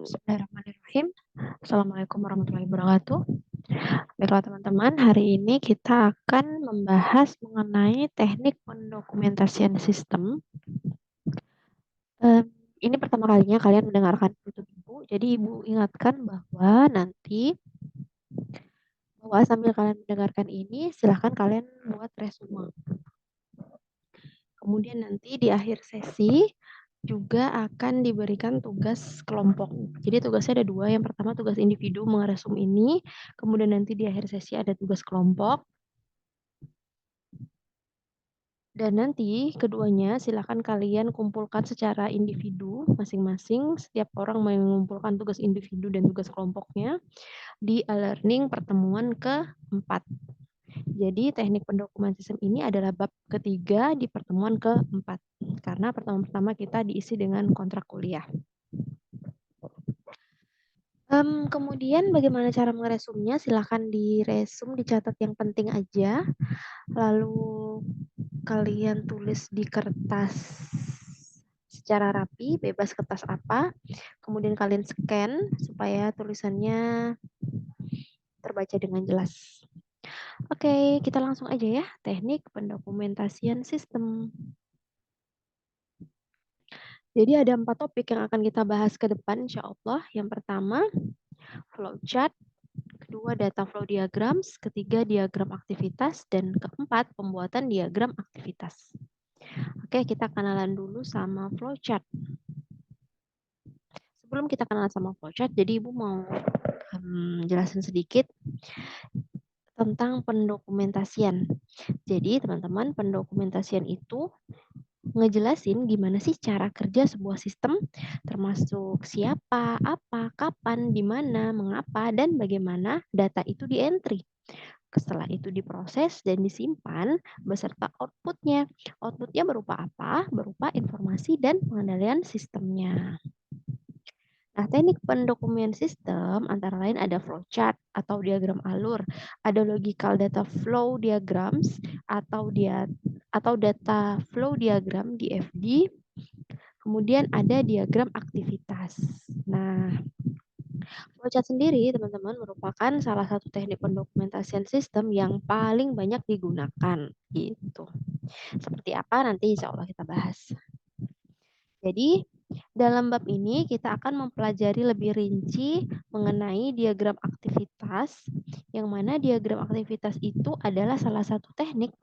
Bismillahirrahmanirrahim. Assalamualaikum warahmatullahi wabarakatuh. Baiklah teman-teman, hari ini kita akan membahas mengenai teknik pendokumentasian sistem. Ini pertama kalinya kalian mendengarkan YouTube Ibu. Jadi Ibu ingatkan bahwa sambil kalian mendengarkan ini, silahkan kalian buat resume. Kemudian nanti di akhir sesi juga akan diberikan tugas kelompok. Jadi tugasnya ada dua. Yang pertama tugas individu mengeresum ini. Kemudian nanti di akhir sesi ada tugas kelompok. Dan nanti keduanya silakan kalian kumpulkan secara individu masing-masing. Setiap orang mengumpulkan tugas individu dan tugas kelompoknya di e-learning pertemuan keempat. Jadi teknik pendokumen sistem ini adalah bab ketiga di pertemuan keempat. Karena pertemuan pertama kita diisi dengan kontrak kuliah. Kemudian bagaimana cara meresumnya? Silahkan diresum, dicatat yang penting aja. Lalu kalian tulis di kertas secara rapi, bebas kertas apa. Kemudian kalian scan supaya tulisannya terbaca dengan jelas. Oke, kita langsung aja ya. Teknik pendokumentasian sistem. Jadi ada 4 topik yang akan kita bahas ke depan insya Allah. Yang pertama, flowchart. Kedua, data flow diagrams. Ketiga, diagram aktivitas. Dan keempat, pembuatan diagram aktivitas. Oke, kita kenalan dulu sama flowchart. Sebelum kita kenalan sama flowchart, jadi Ibu mau jelasin sedikit tentang pendokumentasian. Jadi teman-teman, pendokumentasian itu ngejelasin gimana sih cara kerja sebuah sistem, termasuk siapa, apa, kapan, di mana, mengapa, dan bagaimana data itu di-entry. Setelah itu diproses dan disimpan beserta outputnya. Outputnya berupa apa? Berupa informasi dan pengendalian sistemnya. Nah, teknik pendokumen sistem antara lain ada flowchart atau diagram alur, ada logical data flow diagrams atau data flow diagram DFD, kemudian ada diagram aktivitas. Nah, flowchart sendiri teman-teman merupakan salah satu teknik pendokumentasian sistem yang paling banyak digunakan gitu. Seperti apa nanti insya Allah kita bahas. Jadi dalam bab ini kita akan mempelajari lebih rinci mengenai diagram aktivitas, yang mana diagram aktivitas itu adalah salah satu teknik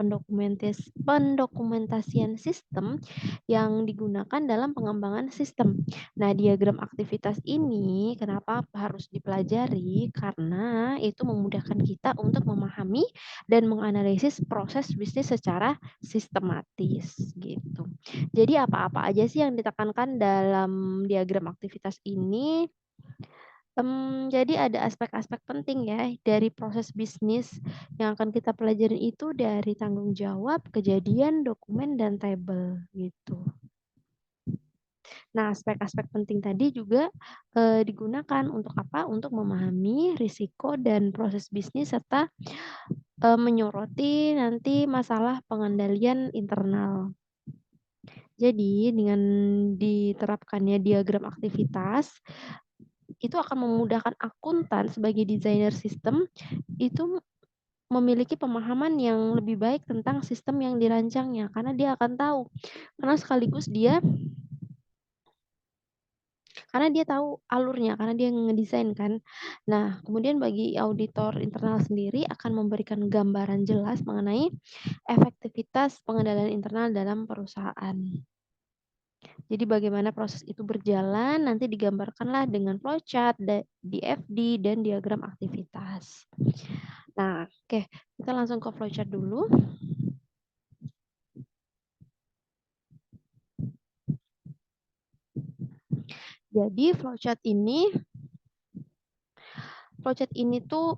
pendokumentasian sistem yang digunakan dalam pengembangan sistem. Nah, diagram aktivitas ini kenapa harus dipelajari? Karena itu memudahkan kita untuk memahami dan menganalisis proses bisnis secara sistematis gitu. Jadi apa-apa aja sih yang ditekankan dalam diagram aktivitas ini? Jadi ada aspek-aspek penting ya dari proses bisnis yang akan kita pelajarin itu dari tanggung jawab, kejadian, dokumen, dan tabel gitu. Nah, aspek-aspek penting tadi juga digunakan untuk apa? Untuk memahami risiko dan proses bisnis serta menyoroti nanti masalah pengendalian internal. Jadi dengan diterapkannya diagram aktivitas, itu akan memudahkan akuntan sebagai desainer sistem itu memiliki pemahaman yang lebih baik tentang sistem yang dirancangnya. Karena dia akan tahu, karena sekaligus karena dia tahu alurnya, karena dia ngedesain kan. Nah, kemudian bagi auditor internal sendiri akan memberikan gambaran jelas mengenai efektivitas pengendalian internal dalam perusahaan. Jadi bagaimana proses itu berjalan nanti digambarkanlah dengan flowchart, DFD, dan diagram aktivitas. Nah, oke, kita langsung ke flowchart dulu. Jadi flowchart ini tuh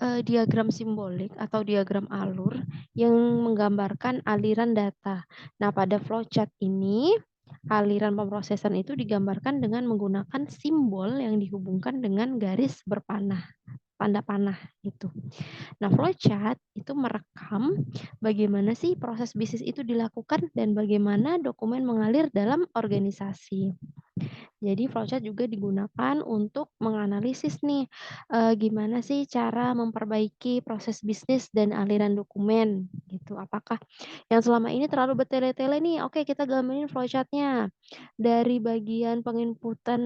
diagram simbolik atau diagram alur yang menggambarkan aliran data. Nah, pada flowchart ini aliran pemrosesan itu digambarkan dengan menggunakan simbol yang dihubungkan dengan garis berpanah, tanda panah itu. Nah, flowchart itu merekam bagaimana sih proses bisnis itu dilakukan dan bagaimana dokumen mengalir dalam organisasi. Jadi flowchart juga digunakan untuk menganalisis nih, gimana sih cara memperbaiki proses bisnis dan aliran dokumen gitu. Apakah yang selama ini terlalu bertele-tele nih, oke kita gambarin flowchart-nya. Dari bagian penginputan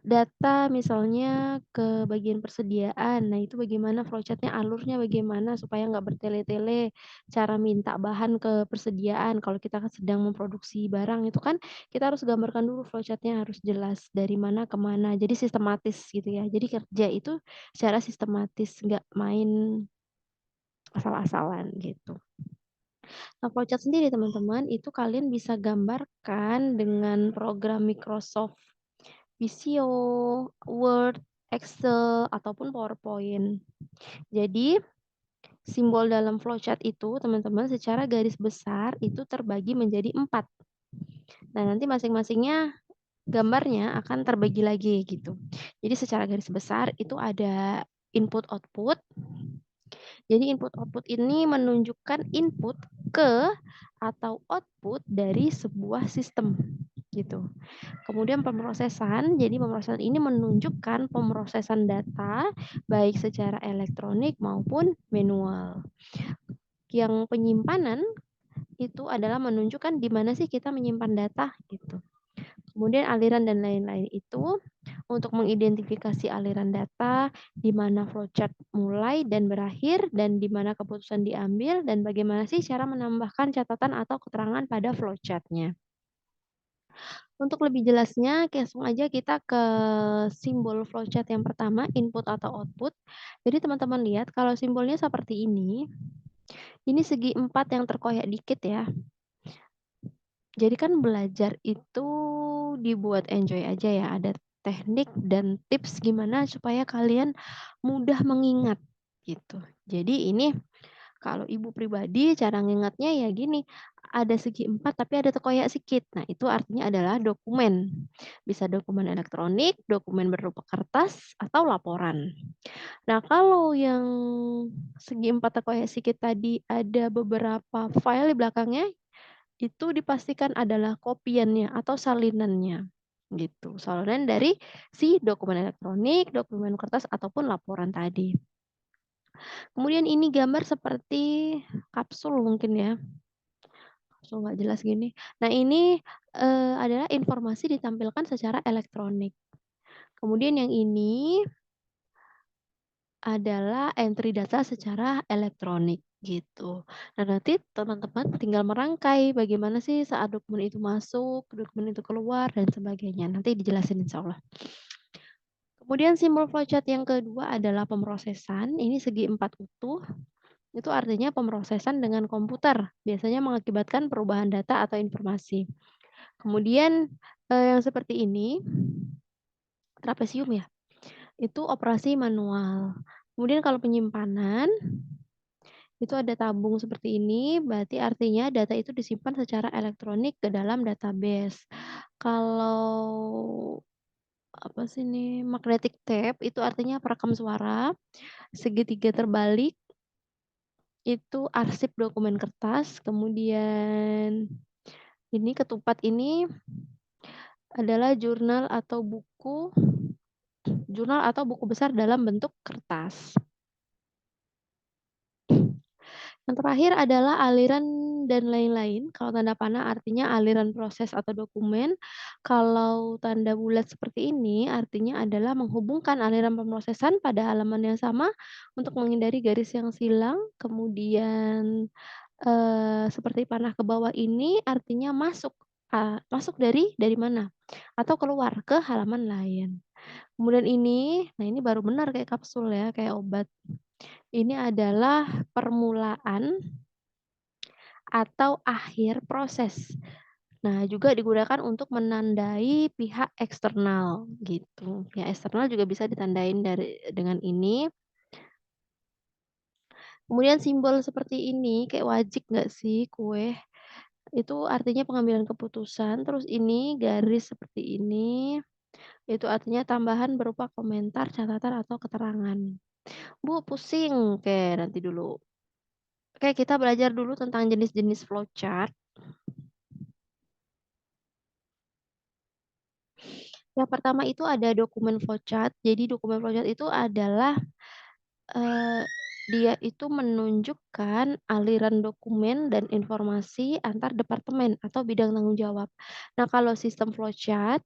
data misalnya ke bagian persediaan. Nah, itu bagaimana flowchart-nya, alurnya bagaimana supaya nggak bertele-tele, cara minta bahan ke persediaan. Kalau kita kan sedang memproduksi barang itu kan kita harus gambarkan dulu flowchart-nya harus jelas dari mana ke mana. Jadi sistematis gitu ya. Jadi kerja itu secara sistematis, nggak main asal-asalan gitu. Nah, flowchart sendiri teman-teman itu kalian bisa gambarkan dengan program Microsoft Visio, Word, Excel, ataupun PowerPoint. Jadi, simbol dalam flowchart itu, teman-teman, secara garis besar itu terbagi menjadi 4. Nah, nanti masing-masingnya gambarnya akan terbagi lagi gitu. Jadi secara garis besar itu ada input-output. Jadi input-output ini menunjukkan input ke atau output dari sebuah sistem gitu. Kemudian pemrosesan, jadi pemrosesan ini menunjukkan pemrosesan data baik secara elektronik maupun manual. Yang penyimpanan itu adalah menunjukkan di mana sih kita menyimpan data gitu. Kemudian aliran dan lain-lain itu untuk mengidentifikasi aliran data, di mana flowchart mulai dan berakhir, dan di mana keputusan diambil, dan bagaimana sih cara menambahkan catatan atau keterangan pada flowchart-nya. Untuk lebih jelasnya, langsung aja kita ke simbol flowchart yang pertama, input atau output. Jadi teman-teman lihat kalau simbolnya seperti ini segi 4 yang terkoyak dikit ya. Jadi kan belajar itu dibuat enjoy aja ya, ada teknik dan tips gimana supaya kalian mudah mengingat gitu. Jadi ini kalau ibu pribadi cara ngingatnya ya gini, ada segi 4 tapi ada terkoyak sedikit. Nah, itu artinya adalah dokumen. Bisa dokumen elektronik, dokumen berupa kertas, atau laporan. Nah, kalau yang segi 4 terkoyak sedikit tadi ada beberapa file di belakangnya, itu dipastikan adalah kopiannya atau salinannya, gitu. Salinan dari si dokumen elektronik, dokumen kertas, ataupun laporan tadi. Kemudian ini gambar seperti kapsul mungkin ya, kapsul nggak jelas gini. Nah ini, adalah informasi ditampilkan secara elektronik. Kemudian yang ini adalah entry data secara elektronik, gitu. Nah nanti teman-teman tinggal merangkai bagaimana sih saat dokumen itu masuk, dokumen itu keluar, dan sebagainya. Nanti dijelasin insyaallah. Kemudian simbol flowchart yang kedua adalah pemrosesan, ini segi 4 utuh. Itu artinya pemrosesan dengan komputer, biasanya mengakibatkan perubahan data atau informasi. Kemudian, yang seperti ini, trapesium ya, itu operasi manual. Kemudian kalau penyimpanan, itu ada tabung seperti ini, berarti artinya data itu disimpan secara elektronik ke dalam database. Kalau, apa sih ini, magnetic tape itu artinya perekam suara, segitiga terbalik itu arsip dokumen kertas, kemudian ini ketupat ini adalah jurnal atau buku besar dalam bentuk kertas. Yang terakhir adalah aliran dan lain-lain. Kalau tanda panah artinya aliran proses atau dokumen. Kalau tanda bulat seperti ini artinya adalah menghubungkan aliran pemrosesan pada halaman yang sama untuk menghindari garis yang silang. Kemudian seperti panah ke bawah ini artinya masuk, masuk dari mana? Atau keluar ke halaman lain. Kemudian ini, nah ini baru benar kayak kapsul ya, kayak obat. Ini adalah permulaan atau akhir proses. Nah, juga digunakan untuk menandai pihak eksternal gitu. Pihak eksternal juga bisa ditandain dengan ini. Kemudian simbol seperti ini kayak wajik nggak sih kue? Itu artinya pengambilan keputusan, terus ini garis seperti ini, itu artinya tambahan berupa komentar, catatan, atau keterangan. Bu, pusing. Oke, nanti dulu. Oke, kita belajar dulu tentang jenis-jenis flowchart. Yang pertama itu ada dokumen flowchart. Jadi dokumen flowchart itu adalah dia itu menunjukkan aliran dokumen dan informasi antar departemen atau bidang tanggung jawab. Nah, kalau sistem flowchart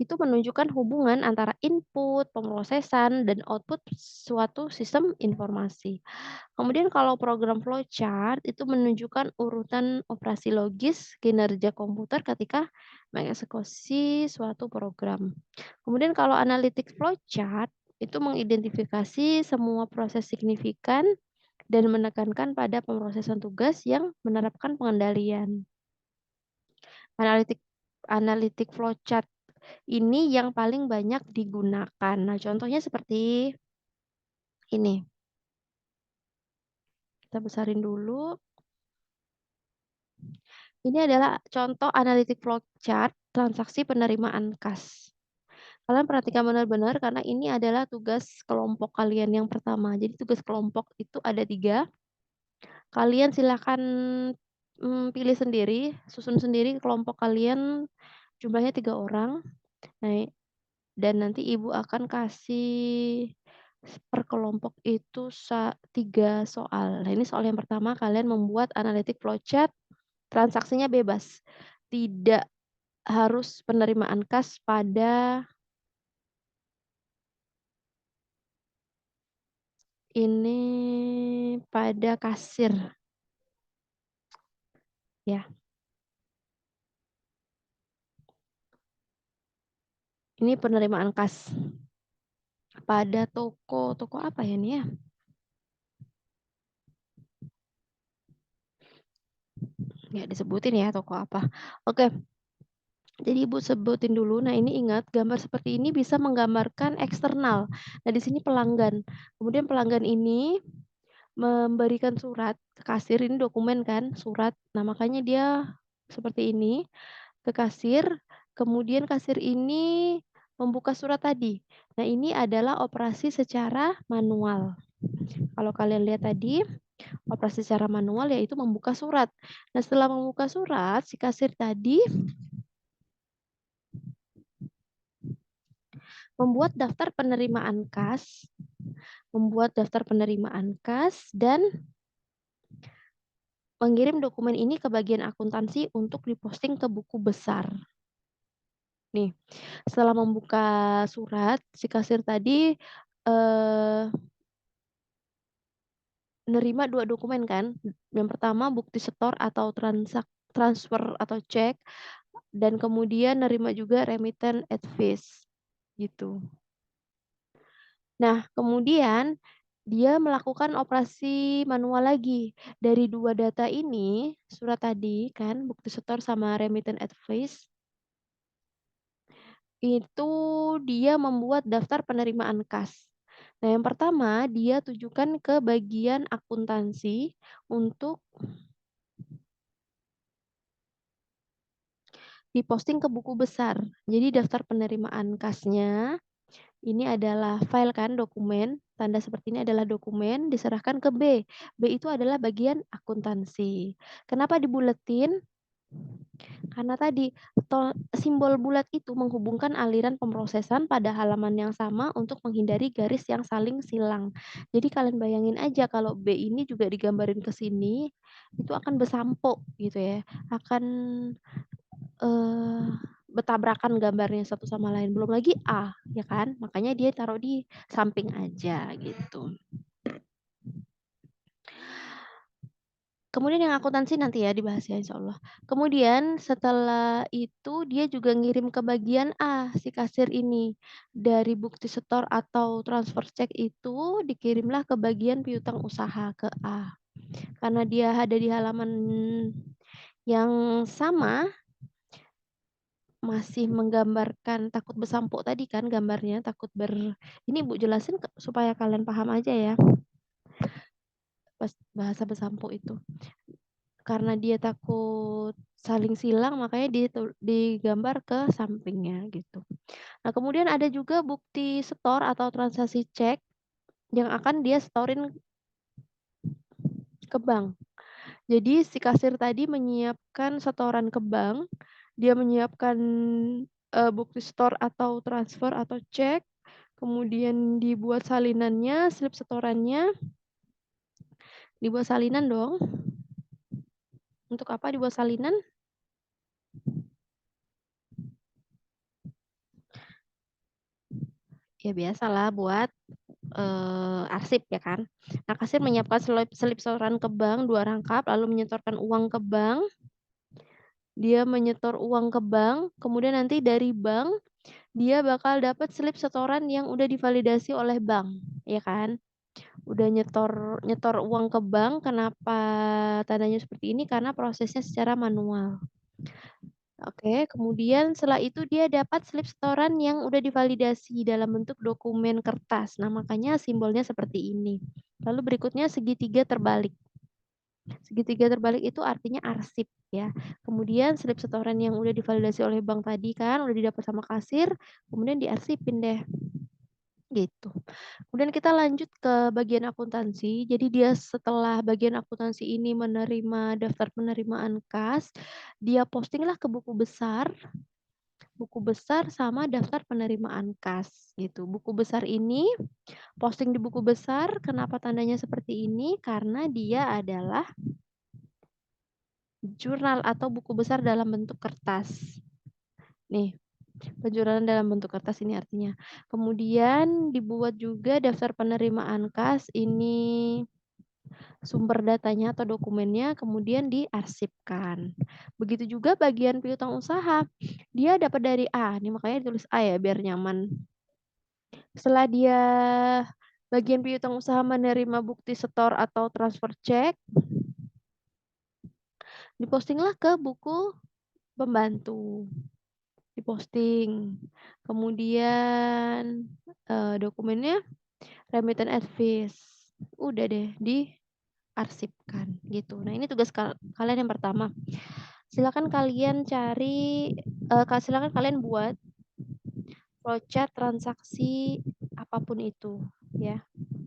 itu menunjukkan hubungan antara input, pemrosesan, dan output suatu sistem informasi. Kemudian kalau program flowchart itu menunjukkan urutan operasi logis kinerja komputer ketika mengeksekusi suatu program. Kemudian kalau analytic flowchart itu mengidentifikasi semua proses signifikan dan menekankan pada pemrosesan tugas yang menerapkan pengendalian. Analytic analytic flowchart ini yang paling banyak digunakan. Nah, contohnya seperti ini. Kita besarin dulu. Ini adalah contoh analytic flowchart transaksi penerimaan kas. Kalian perhatikan benar-benar karena ini adalah tugas kelompok kalian yang pertama. Jadi tugas kelompok itu ada 3. Kalian silakan pilih sendiri, susun sendiri kelompok kalian jumlahnya 3 orang. Nah, dan nanti ibu akan kasih per kelompok itu 3 soal. Nah, ini soal yang pertama, kalian membuat analytic flowchart, transaksinya bebas. Tidak harus penerimaan kas pada ini pada kasir. Ya. Ini penerimaan kas pada toko apa ya ini ya? Nggak disebutin ya toko apa. Oke. Jadi Ibu sebutin dulu. Nah, ini ingat gambar seperti ini bisa menggambarkan eksternal. Nah, di sini pelanggan. Kemudian pelanggan ini memberikan surat ke kasir, ini dokumen kan, surat. Nah, makanya dia seperti ini ke kasir. Kemudian kasir ini membuka surat tadi. Nah, ini adalah operasi secara manual. Kalau kalian lihat tadi, operasi secara manual yaitu membuka surat. Nah, setelah membuka surat, si kasir tadi membuat daftar penerimaan kas, dan mengirim dokumen ini ke bagian akuntansi untuk diposting ke buku besar. Nih, setelah membuka surat, si kasir tadi nerima 2 dokumen kan. Yang pertama bukti setor atau transfer atau cek, dan kemudian nerima juga remittance advice gitu. Nah, kemudian dia melakukan operasi manual lagi. Dari 2 data ini, surat tadi kan, bukti setor sama remittance advice, itu dia membuat daftar penerimaan kas. Nah, yang pertama dia tujukan ke bagian akuntansi untuk diposting ke buku besar. Jadi daftar penerimaan kasnya ini adalah file kan, dokumen. Tanda seperti ini adalah dokumen, diserahkan ke B. B itu adalah bagian akuntansi. Kenapa dibuletin? Karena tadi simbol bulat itu menghubungkan aliran pemrosesan pada halaman yang sama untuk menghindari garis yang saling silang. Jadi kalian bayangin aja kalau B ini juga digambarin ke sini, itu akan bersampo gitu ya. Akan bertabrakan gambarnya satu sama lain. Belum lagi A, ya kan? Makanya dia taruh di samping aja gitu. Kemudian yang akuntansi nanti ya dibahas ya insya Allah. Kemudian setelah itu dia juga ngirim ke bagian A si kasir ini. Dari bukti setor atau transfer cek itu dikirimlah ke bagian piutang usaha ke A. Karena dia ada di halaman yang sama, masih menggambarkan takut bersampo tadi kan gambarnya, ini Bu jelasin supaya kalian paham aja ya. Bahasa bersampo itu. Karena dia takut saling silang makanya digambar ke sampingnya gitu. Nah, kemudian ada juga bukti setor atau transaksi cek yang akan dia setorin ke bank. Jadi si kasir tadi menyiapkan setoran ke bank, dia menyiapkan bukti store atau transfer atau cek, kemudian dibuat salinannya, slip setorannya, dibuat salinan dong. Untuk apa dibuat salinan? Ya biasalah buat arsip ya kan. Nah, kasir menyiapkan selip setoran ke bank 2 rangkap, lalu menyetorkan uang ke bank. Dia menyetor uang ke bank, kemudian nanti dari bank dia bakal dapat slip setoran yang udah divalidasi oleh bank, ya kan. Udah nyetor uang ke bank, kenapa tandanya seperti ini? Karena prosesnya secara manual. Oke, kemudian setelah itu dia dapat slip setoran yang udah divalidasi dalam bentuk dokumen kertas. Nah, makanya simbolnya seperti ini. Lalu berikutnya segitiga terbalik. Segitiga terbalik itu artinya arsip ya. Kemudian slip setoran yang udah divalidasi oleh bank tadi kan, udah didapat sama kasir, kemudian diarsipin deh. Gitu. Kemudian kita lanjut ke bagian akuntansi. Jadi dia setelah bagian akuntansi ini menerima daftar penerimaan kas, dia postinglah ke buku besar sama daftar penerimaan kas gitu. Buku besar ini posting di buku besar, kenapa tandanya seperti ini? Karena dia adalah jurnal atau buku besar dalam bentuk kertas. Nih, penjuralan dalam bentuk kertas ini artinya. Kemudian dibuat juga daftar penerimaan kas, ini sumber datanya atau dokumennya, kemudian diarsipkan. Begitu juga bagian piutang usaha. Dia dapat dari A, ini makanya ditulis A ya biar nyaman. Setelah dia bagian piutang usaha menerima bukti setor atau transfer cek, dipostinglah ke buku pembantu. Diposting. Kemudian dokumennya remittance advice. Udah deh diarsipkan gitu. Nah, ini tugas kalian yang pertama. Silakan kalian cari silakan kalian buat flowchart transaksi apapun itu ya.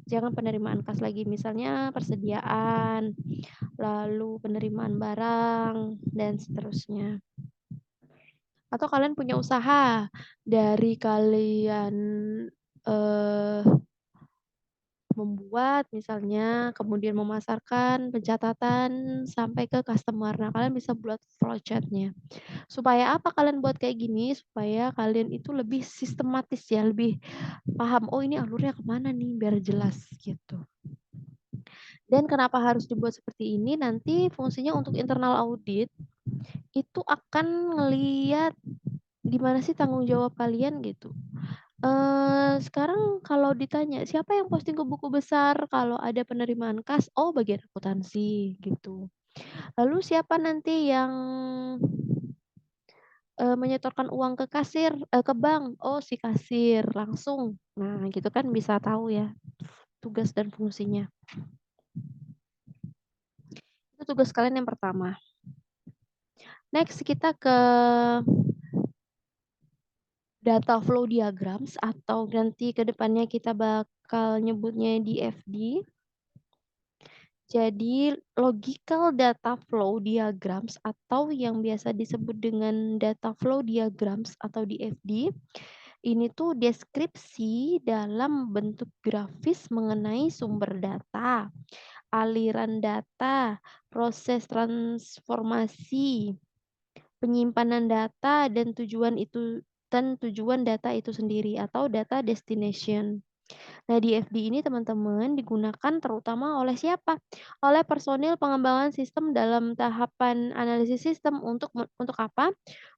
Jangan penerimaan kas lagi, misalnya persediaan, lalu penerimaan barang dan seterusnya. Atau kalian punya usaha dari kalian membuat misalnya, kemudian memasarkan, pencatatan sampai ke customer. Nah, kalian bisa buat flowchart-nya. Supaya apa kalian buat kayak gini? Supaya kalian itu lebih sistematis ya, lebih paham, oh ini alurnya kemana nih, biar jelas gitu. Dan kenapa harus dibuat seperti ini? Nanti fungsinya untuk internal audit, itu akan ngeliat gimana sih tanggung jawab kalian gitu. Sekarang kalau ditanya, siapa yang posting ke buku besar kalau ada penerimaan kas? Oh, bagian akuntansi gitu. Lalu siapa nanti yang menyetorkan uang ke kasir, ke bank? Oh, si kasir langsung. Nah, gitu kan bisa tahu ya tugas dan fungsinya. Itu tugas kalian yang pertama. Next kita ke data flow diagrams atau nanti ke depannya kita bakal nyebutnya DFD. Jadi logical data flow diagrams atau yang biasa disebut dengan data flow diagrams atau DFD, ini tuh deskripsi dalam bentuk grafis mengenai sumber data, aliran data, proses transformasi, penyimpanan data dan tujuan data itu sendiri atau data destination. Nah, di FD ini teman-teman digunakan terutama oleh siapa? Oleh personil pengembangan sistem dalam tahapan analisis sistem untuk apa?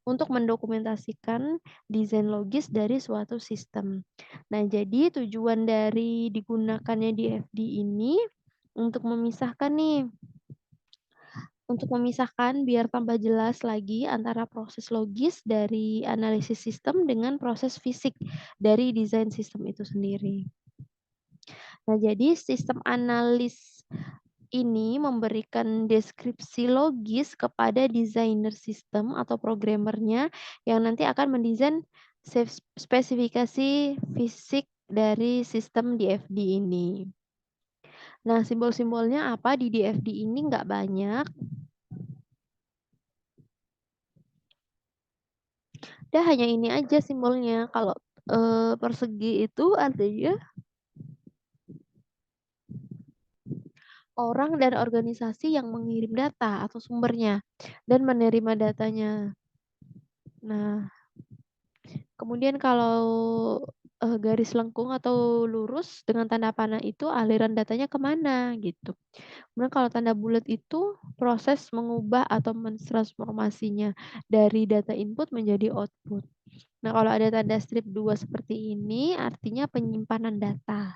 Untuk mendokumentasikan desain logis dari suatu sistem. Nah, jadi tujuan dari digunakannya di FD ini untuk memisahkan nih, untuk memisahkan biar tambah jelas lagi antara proses logis dari analisis sistem dengan proses fisik dari desain sistem itu sendiri. Nah, jadi sistem analis ini memberikan deskripsi logis kepada desainer sistem atau programmernya yang nanti akan mendesain spesifikasi fisik dari sistem DFD ini. Nah, simbol-simbolnya apa di DFD ini nggak banyak. Udah hanya ini aja simbolnya. Kalau persegi itu artinya orang dan organisasi yang mengirim data atau sumbernya dan menerima datanya. Nah, kemudian kalau garis lengkung atau lurus dengan tanda panah itu aliran datanya kemana gitu. Kemudian kalau tanda bulat itu proses mengubah atau mentransformasinya dari data input menjadi output. Nah, kalau ada tanda strip 2 seperti ini artinya penyimpanan data.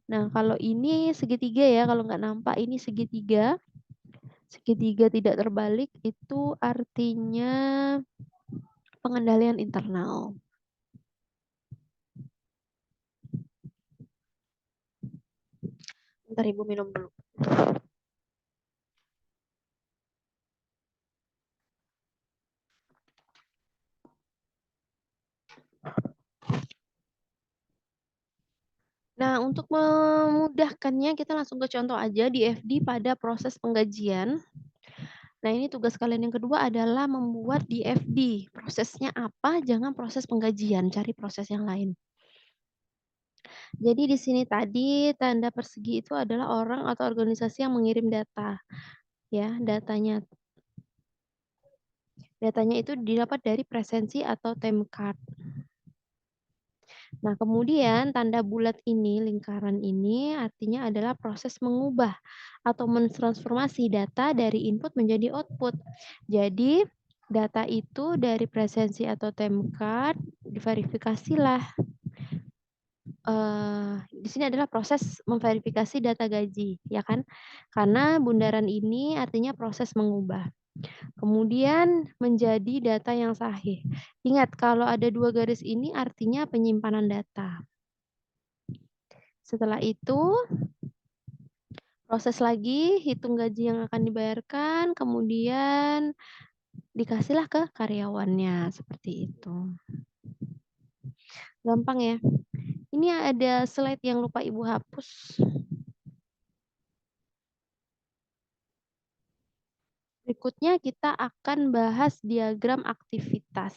Nah, kalau ini segitiga ya, kalau nggak nampak ini segitiga. Segitiga tidak terbalik itu artinya pengendalian internal. Bentar Ibu minum dulu. Nah, untuk memudahkannya kita langsung ke contoh aja di FD pada proses penggajian. Nah, ini tugas kalian yang kedua adalah membuat di FD. Prosesnya apa? Jangan proses penggajian, cari proses yang lain. Jadi di sini tadi tanda persegi itu adalah orang atau organisasi yang mengirim data. Ya, datanya itu didapat dari presensi atau time card. Nah, kemudian tanda bulat ini, lingkaran ini artinya adalah proses mengubah atau mentransformasi data dari input menjadi output. Jadi, data itu dari presensi atau time card diverifikasilah. Di sini adalah proses memverifikasi data gaji, ya kan? Karena bundaran ini artinya proses mengubah. Kemudian menjadi data yang sahih. Ingat, kalau ada dua garis ini artinya penyimpanan data. Setelah itu, proses lagi, hitung gaji yang akan dibayarkan, kemudian dikasihlah ke karyawannya, seperti itu. Gampang ya. Ini ada slide yang lupa Ibu hapus. Berikutnya kita akan bahas diagram aktivitas.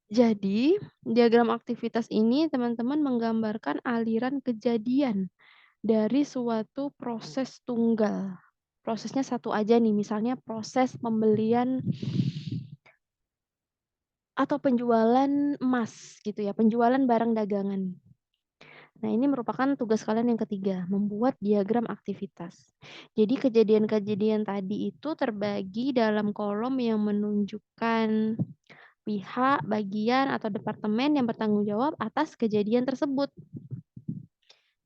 Jadi, diagram aktivitas ini teman-teman menggambarkan aliran kejadian dari suatu proses tunggal. Prosesnya satu aja nih, misalnya proses pembelian atau penjualan emas gitu ya, penjualan barang dagangan. Nah, ini merupakan tugas kalian yang ketiga, membuat diagram aktivitas. Jadi kejadian-kejadian tadi itu terbagi dalam kolom yang menunjukkan pihak, bagian, atau departemen yang bertanggung jawab atas kejadian tersebut.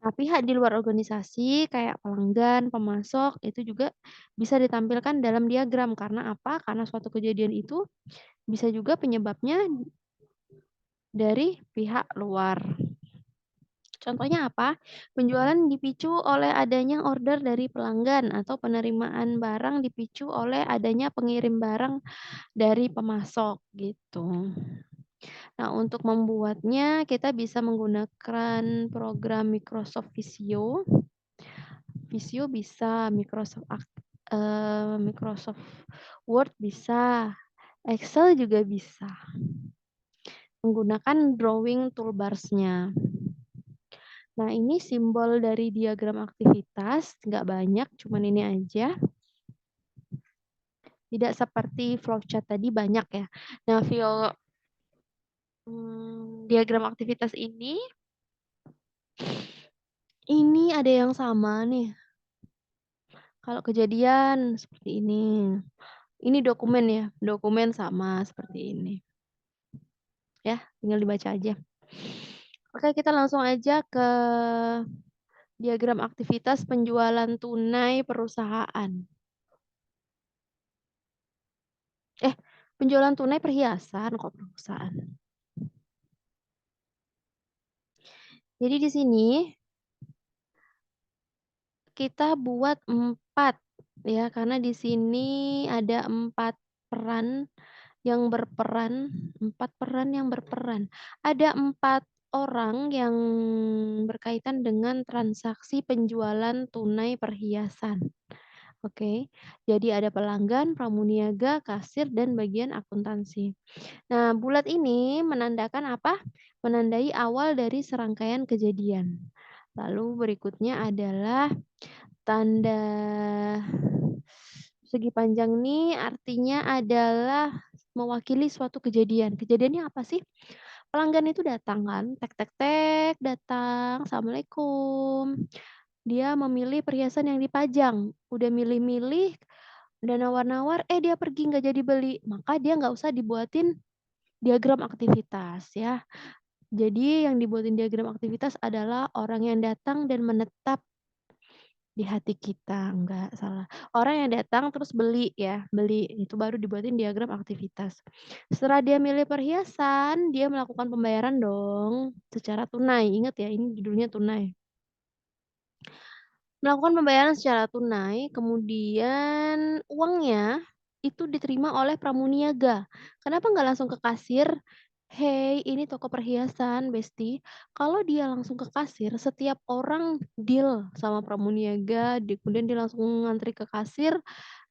Nah, pihak di luar organisasi kayak pelanggan, pemasok, itu juga bisa ditampilkan dalam diagram. Karena apa? Karena suatu kejadian itu bisa juga penyebabnya dari pihak luar. Contohnya apa? Penjualan dipicu oleh adanya order dari pelanggan atau penerimaan barang dipicu oleh adanya pengirim barang dari pemasok gitu. Nah, untuk membuatnya kita bisa menggunakan program Microsoft Visio. Visio bisa, Microsoft Word bisa, Excel juga bisa. Menggunakan drawing toolbars-nya. Nah, ini simbol dari diagram aktivitas, nggak banyak, cuman ini aja. Tidak seperti flowchart tadi banyak ya. Nah, diagram aktivitas ini ada yang sama nih. Kalau kejadian seperti ini. Ini dokumen ya, dokumen sama seperti ini. Ya, tinggal dibaca aja. Oke, kita langsung aja ke diagram aktivitas penjualan tunai perusahaan. Penjualan tunai perhiasan kok perusahaan. Jadi di sini kita buat 4 ya, karena di sini ada 4 peran yang berperan, 4 peran yang berperan. Ada 4 orang yang berkaitan dengan transaksi penjualan tunai perhiasan. Oke, jadi ada pelanggan, pramuniaga, kasir, dan bagian akuntansi. Nah, bulat ini menandakan apa? Menandai awal dari serangkaian kejadian. Lalu berikutnya adalah tanda segi panjang ini artinya adalah mewakili suatu kejadian. Kejadiannya apa sih? Pelanggan itu datang kan, tek tek tek, datang, "Assalamualaikum." Dia memilih perhiasan yang dipajang, udah milih-milih, udah nawar-nawar, dia pergi nggak jadi beli. Maka dia nggak usah dibuatin diagram aktivitas ya. Jadi yang dibuatin diagram aktivitas adalah orang yang datang dan menetap di hati kita, enggak, salah. Orang yang datang terus beli ya, beli, itu baru dibuatin diagram aktivitas. Setelah dia milih perhiasan, dia melakukan pembayaran dong, secara tunai, ingat ya ini judulnya tunai. Melakukan pembayaran secara tunai, kemudian uangnya itu diterima oleh pramuniaga. Kenapa nggak langsung ke kasir? "Hey, ini toko perhiasan, Besti." Kalau dia langsung ke kasir, setiap orang deal sama pramuniaga, kemudian dia langsung ngantri ke kasir,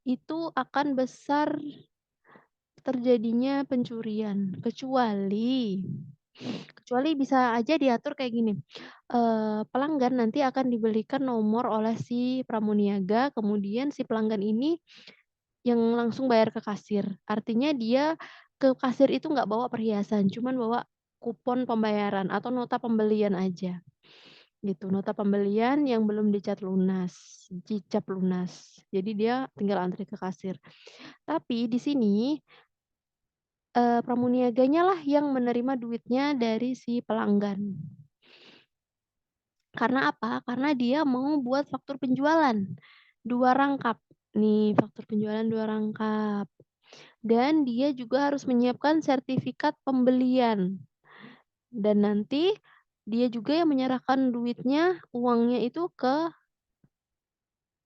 itu akan besar terjadinya pencurian. Kecuali bisa aja diatur kayak gini, pelanggan nanti akan diberikan nomor oleh si pramuniaga, kemudian si pelanggan ini yang langsung bayar ke kasir. Artinya dia ke kasir itu nggak bawa perhiasan, cuman bawa kupon pembayaran atau nota pembelian aja, gitu. Nota pembelian yang belum dicap lunas. Jadi dia tinggal antri ke kasir. Tapi di sini, pramuniaganya lah yang menerima duitnya dari si pelanggan. Karena apa? Karena dia mau buat faktur penjualan, 2 rangkap. Nih, faktur penjualan 2 rangkap. Dan dia juga harus menyiapkan sertifikat pembelian. Dan nanti dia juga yang menyerahkan duitnya, uangnya itu ke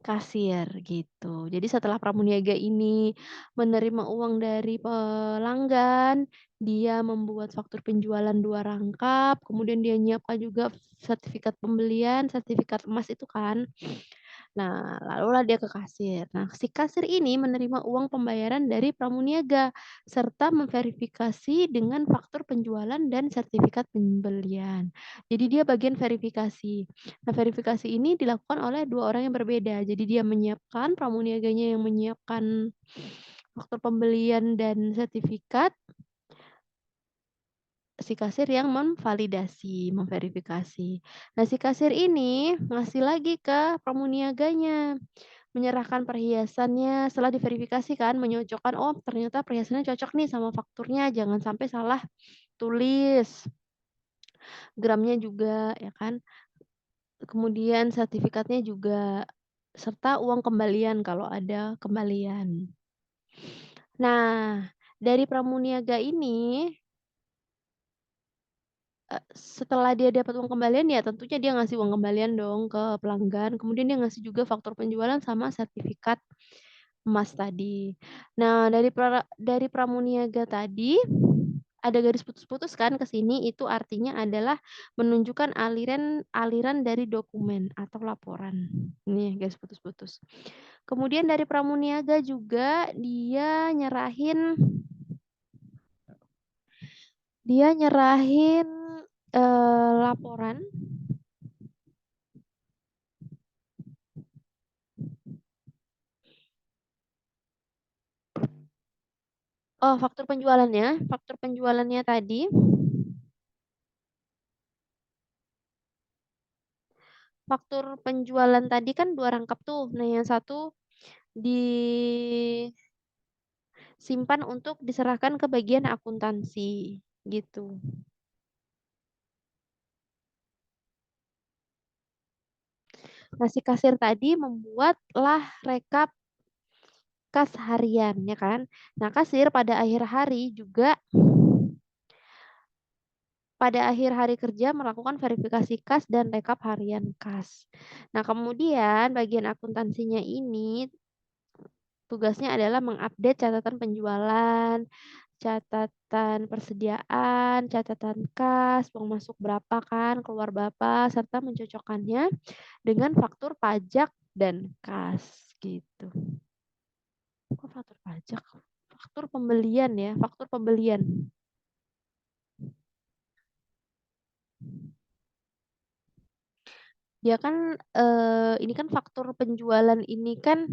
kasir, gitu. Jadi setelah pramuniaga ini menerima uang dari pelanggan, dia membuat faktur penjualan 2 rangkap, kemudian dia nyiapkan juga sertifikat pembelian, sertifikat emas itu kan. Nah, lalulah dia ke kasir. Nah, si kasir ini menerima uang pembayaran dari pramuniaga, serta memverifikasi dengan faktur penjualan dan sertifikat pembelian. Jadi dia bagian verifikasi. Nah, verifikasi ini dilakukan oleh 2 orang yang berbeda. Jadi dia menyiapkan, pramuniaganya yang menyiapkan faktur pembelian dan sertifikat, si kasir yang memverifikasi. Nah, si kasir ini ngasih lagi ke pramuniaganya, menyerahkan perhiasannya setelah diverifikasi kan, menyocokkan, "Oh, ternyata perhiasannya cocok nih sama fakturnya, jangan sampai salah tulis, gramnya juga," ya kan. Kemudian sertifikatnya juga, serta uang kembalian kalau ada kembalian. Nah, dari pramuniaga ini, setelah dia dapat uang kembalian, ya tentunya dia ngasih uang kembalian dong ke pelanggan, kemudian dia ngasih juga faktur penjualan sama sertifikat emas tadi. Nah, dari pramuniaga tadi, ada garis putus-putus kan ke sini, itu artinya adalah menunjukkan aliran aliran dari dokumen atau laporan. Nih, garis putus-putus. Kemudian dari pramuniaga juga dia nyerahin, laporan, faktur penjualannya tadi, faktur penjualan tadi kan 2 rangkap tuh. Nah, yang satu disimpan untuk diserahkan ke bagian akuntansi, gitu. Nah, si kasir tadi membuatlah rekap kas harian, ya kan. Nah, kasir pada akhir hari kerja melakukan verifikasi kas dan rekap harian kas. Nah, kemudian bagian akuntansinya ini tugasnya adalah mengupdate catatan penjualan, catatan persediaan, catatan kas, uang masuk berapa kan, keluar berapa, serta mencocokkannya dengan faktur pajak dan kas gitu. Kok faktur pajak? Faktur pembelian ya, faktur pembelian. Dia kan ini kan faktur penjualan ini kan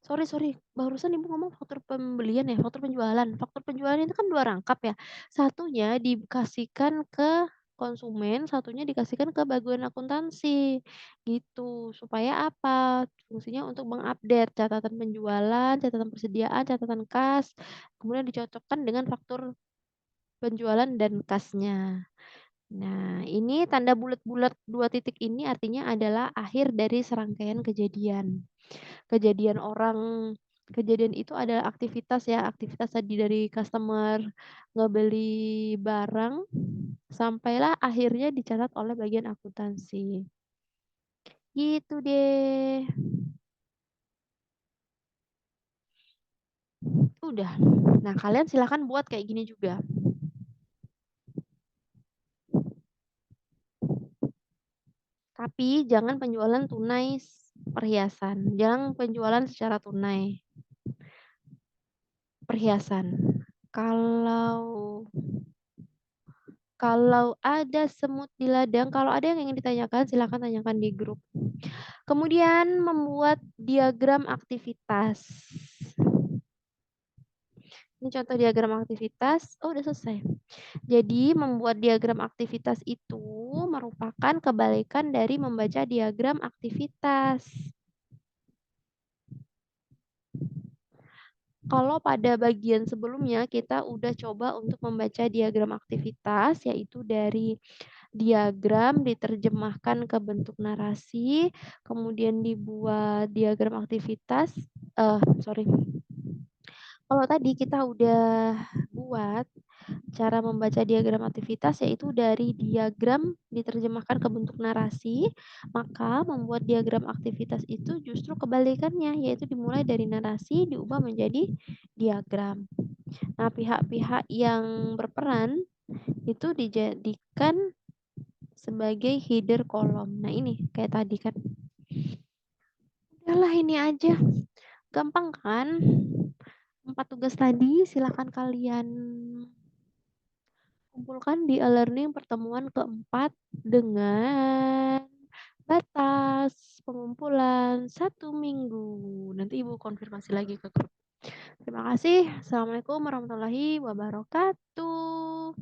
sorry, barusan Ibu ngomong faktur pembelian ya, faktur penjualan. Faktur penjualan itu kan 2 rangkap ya. Satunya dikasihkan ke konsumen, satunya dikasihkan ke bagian akuntansi, gitu. Supaya apa? Fungsinya untuk mengupdate catatan penjualan, catatan persediaan, catatan kas, kemudian dicocokkan dengan faktur penjualan dan kasnya. Nah, ini tanda bulat-bulat 2 titik ini artinya adalah akhir dari serangkaian kejadian. Kejadian itu adalah aktivitas ya, aktivitas tadi dari customer ngebeli barang, sampailah akhirnya dicatat oleh bagian akuntansi. Gitu deh. Udah. Nah, kalian silakan buat kayak gini juga. Tapi jangan penjualan tunai perhiasan. Jangan penjualan secara tunai perhiasan. Kalau kalau ada semut di ladang, kalau ada yang ingin ditanyakan, silakan tanyakan di grup. Kemudian membuat diagram aktivitas. Ini contoh diagram aktivitas. Oh, udah selesai. Jadi, membuat diagram aktivitas itu merupakan kebalikan dari membaca diagram aktivitas. Kalau pada bagian sebelumnya kita udah coba untuk membaca diagram aktivitas, yaitu dari diagram diterjemahkan ke bentuk narasi, kemudian dibuat diagram aktivitas. Sorry. Kalau tadi kita udah buat cara membaca diagram aktivitas, yaitu dari diagram diterjemahkan ke bentuk narasi, maka membuat diagram aktivitas itu justru kebalikannya, yaitu dimulai dari narasi diubah menjadi diagram. Nah, pihak-pihak yang berperan itu dijadikan sebagai header kolom. Nah, ini kayak tadi kan. Udahlah ini aja. Gampang kan? 4 tugas tadi silakan kalian kumpulkan di e-learning pertemuan keempat dengan batas pengumpulan 1 minggu. Nanti Ibu konfirmasi lagi ke grup. Terima kasih. Assalamualaikum warahmatullahi wabarakatuh.